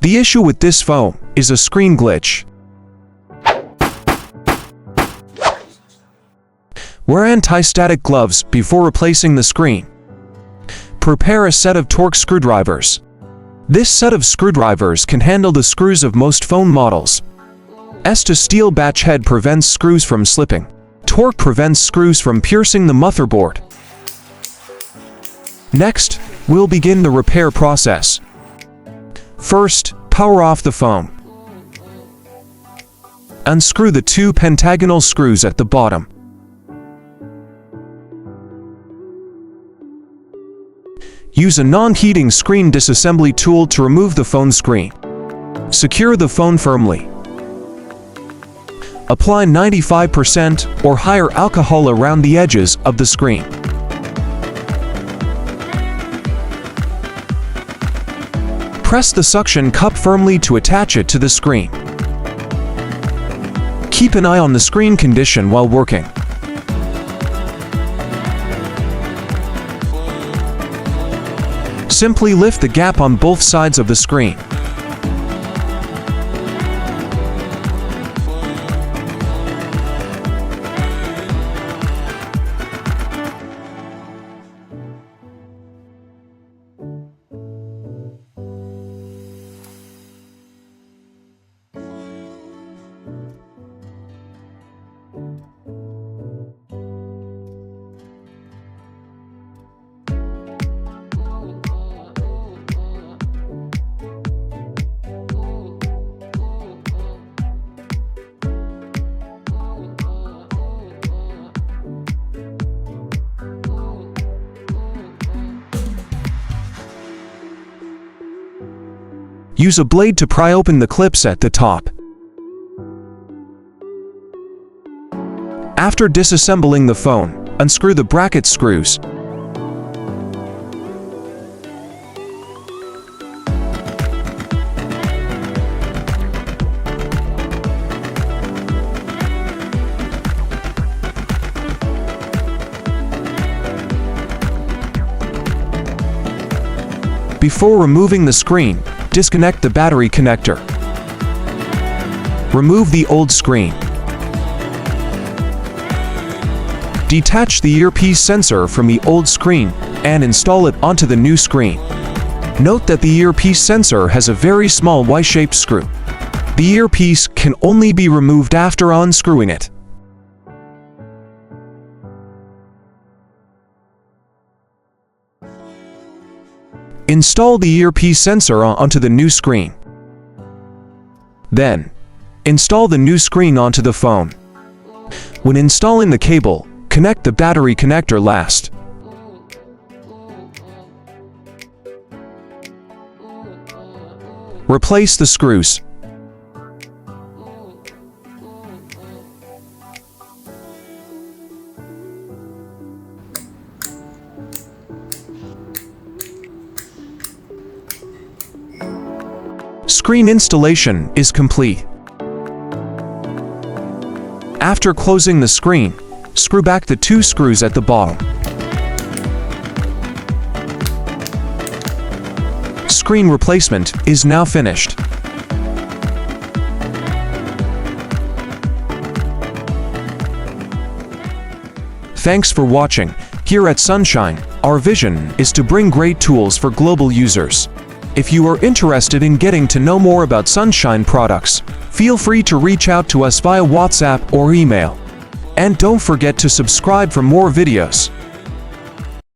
The issue with this phone is a screen glitch. Wear anti-static gloves before replacing the screen. Prepare a set of torque screwdrivers. This set of screwdrivers can handle the screws of most phone models. S steel batch head prevents screws from slipping. Torque prevents screws from piercing the motherboard. Next, we'll begin the repair process. First, power off the phone. Unscrew the two pentagonal screws at the bottom. Use a non-heating screen disassembly tool to remove the phone screen. Secure the phone firmly. Apply 95% or higher alcohol around the edges of the screen. Press the suction cup firmly to attach it to the screen. Keep an eye on the screen condition while working. Simply lift the gap on both sides of the screen. Use a blade to pry open the clips at the top. After disassembling the phone, unscrew the bracket screws. Before removing the screen, disconnect the battery connector. Remove the old screen. Detach the earpiece sensor from the old screen and install it onto the new screen. Note that the earpiece sensor has a very small Y-shaped screw. The earpiece can only be removed after unscrewing it. Install the earpiece sensor onto the new screen. Then, install the new screen onto the phone. When installing the cable, connect the battery connector last. Replace the screws. Screen installation is complete. After closing the screen, screw back the two screws at the bottom. Screen replacement is now finished. Thanks for watching. Here at Sunshine, our vision is to bring great tools for global users. If you are interested in getting to know more about Sunshine products, feel free to reach out to us via WhatsApp or email. And don't forget to subscribe for more videos.